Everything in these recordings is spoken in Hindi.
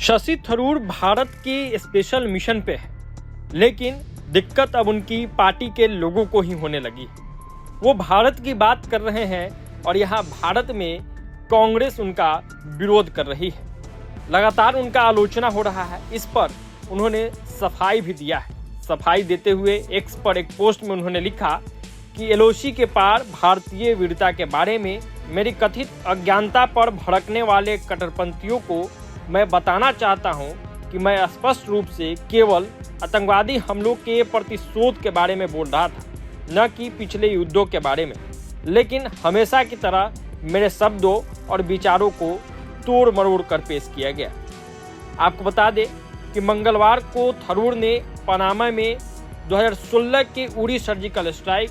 शशि थरूर भारत के स्पेशल मिशन पे है, लेकिन दिक्कत अब उनकी पार्टी के लोगों को ही होने लगी। वो भारत की बात कर रहे हैं और यहाँ भारत में कांग्रेस उनका विरोध कर रही है। लगातार उनका आलोचना हो रहा है। इस पर उन्होंने सफाई भी दिया है। सफाई देते हुए एक्स पर एक पोस्ट में उन्होंने लिखा कि एलओसी के पार भारतीय वीरता के बारे में मेरी कथित अज्ञानता पर भड़कने वाले कट्टरपंथियों को मैं बताना चाहता हूं कि मैं स्पष्ट रूप से केवल आतंकवादी हमलों के प्रतिशोध के बारे में बोल रहा था, न कि पिछले युद्धों के बारे में। लेकिन हमेशा की तरह मेरे शब्दों और विचारों को तोड़ मरोड़ कर पेश किया गया। आपको बता दें कि मंगलवार को थरूर ने पनामा में 2016 के उरी सर्जिकल स्ट्राइक,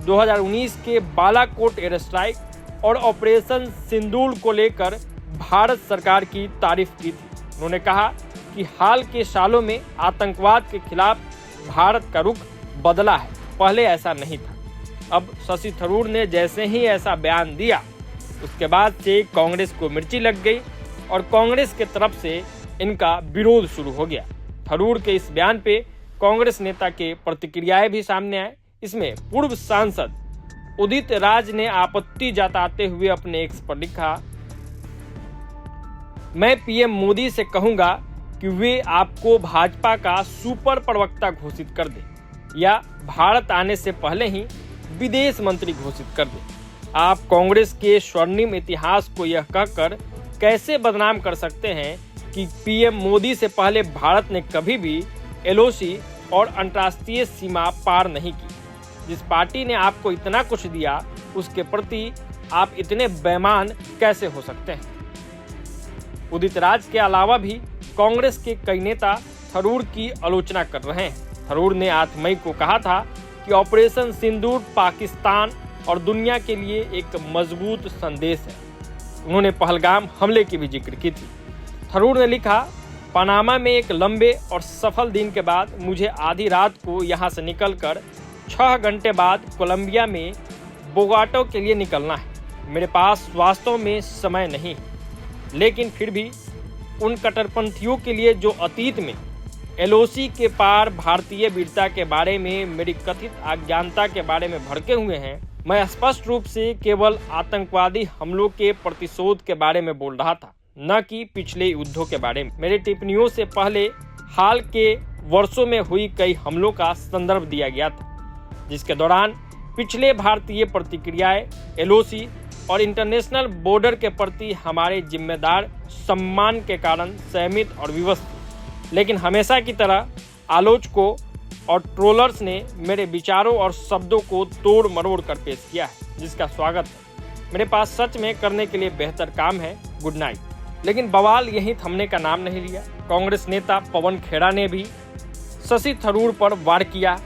2019 के बालाकोट एयर स्ट्राइक और ऑपरेशन सिंदूर को लेकर भारत सरकार की तारीफ की थी। उन्होंने कहा कि हाल के सालों में आतंकवाद के खिलाफ भारत का रुख बदला है, पहले ऐसा नहीं था। अब शशि थरूर ने जैसे ही ऐसा बयान दिया, उसके बाद से कांग्रेस को मिर्ची लग गई और कांग्रेस के तरफ से इनका विरोध शुरू हो गया। थरूर के इस बयान पे कांग्रेस नेता के प्रतिक्रियाएं भी सामने आए। इसमें पूर्व सांसद उदित राज ने आपत्ति जताते हुए अपने एक्स पर लिखा, मैं पीएम मोदी से कहूंगा कि वे आपको भाजपा का सुपर प्रवक्ता घोषित कर दे या भारत आने से पहले ही विदेश मंत्री घोषित कर दे। आप कांग्रेस के स्वर्णिम इतिहास को यह कहकर कैसे बदनाम कर सकते हैं कि पीएम मोदी से पहले भारत ने कभी भी एलओसी और अंतर्राष्ट्रीय सीमा पार नहीं की। जिस पार्टी ने आपको इतना कुछ दिया, उसके प्रति आप इतने बेईमान कैसे हो सकते हैं। उदित राज के अलावा भी कांग्रेस के कई नेता थरूर की आलोचना कर रहे हैं। थरूर ने 8 मई को कहा था कि ऑपरेशन सिंदूर पाकिस्तान और दुनिया के लिए एक मजबूत संदेश है। उन्होंने पहलगाम हमले की भी जिक्र की थी। थरूर ने लिखा, पनामा में एक लंबे और सफल दिन के बाद मुझे आधी रात को यहाँ से निकलकर 6 घंटे बाद कोलंबिया में बोगाटो के लिए निकलना है। मेरे पास वास्तव में समय नहीं, लेकिन फिर भी उन कट्टरपंथियों के लिए जो अतीत में एलओसी के पार भारतीय वीरता के बारे में मेरी कथित अज्ञानता के बारे में भड़के हुए हैं, मैं स्पष्ट रूप से केवल आतंकवादी हमलों के प्रतिशोध के बारे में बोल रहा था, न कि पिछले युद्धों के बारे में। मेरी टिप्पणियों से पहले हाल के वर्षों में हुई कई हमलों का संदर्भ दिया गया था, जिसके दौरान पिछले भारतीय प्रतिक्रियाएं एलओसी और इंटरनेशनल बॉर्डर के प्रति हमारे जिम्मेदार सम्मान के कारण सहमित और विवश थे। लेकिन हमेशा की तरह आलोचकों और ट्रोलर्स ने मेरे विचारों और शब्दों को तोड़ मरोड़ कर पेश किया है, जिसका स्वागत है। मेरे पास सच में करने के लिए बेहतर काम है। Good night. लेकिन बवाल यहीं थमने का नाम नहीं लिया। कांग्रेस नेता पवन खेड़ा ने भी शशि थरूर पर वार किया।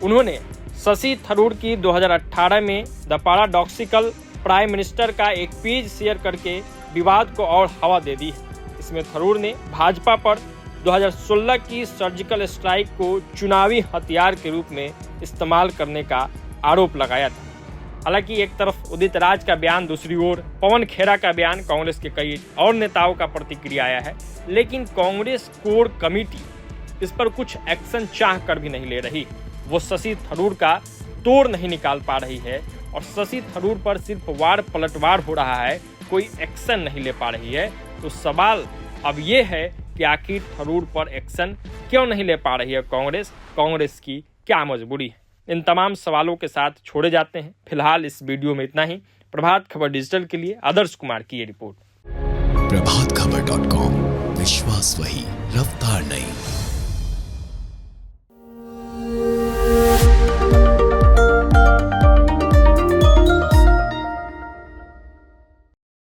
उन्होंने शशि थरूर की 2018 में द पैराडॉक्सिकल प्राइम मिनिस्टर का एक पेज शेयर करके विवाद को और हवा दे दी है। इसमें थरूर ने भाजपा पर 2016 की सर्जिकल स्ट्राइक को चुनावी हथियार के रूप में इस्तेमाल करने का आरोप लगाया था। हालांकि एक तरफ उदित राज का बयान, दूसरी ओर पवन खेड़ा का बयान कांग्रेस के कई और नेताओं का प्रतिक्रिया आया है, लेकिन कांग्रेस कोर कमेटी इस पर कुछ एक्शन चाह कर भी नहीं ले रही। वो शशि थरूर का तोड़ नहीं निकाल पा रही है और शशि थरूर पर सिर्फ वार पलटवार हो रहा है, कोई एक्शन नहीं ले पा रही है। तो सवाल अब ये है कि आखिर थरूर पर एक्शन क्यों नहीं ले पा रही है कांग्रेस की क्या मजबूरी है। इन तमाम सवालों के साथ छोड़े जाते हैं। फिलहाल इस वीडियो में इतना ही। प्रभात खबर डिजिटल के लिए आदर्श कुमार की ये रिपोर्ट। प्रभातखबर.com, विश्वास वही, रफ्तार नहीं।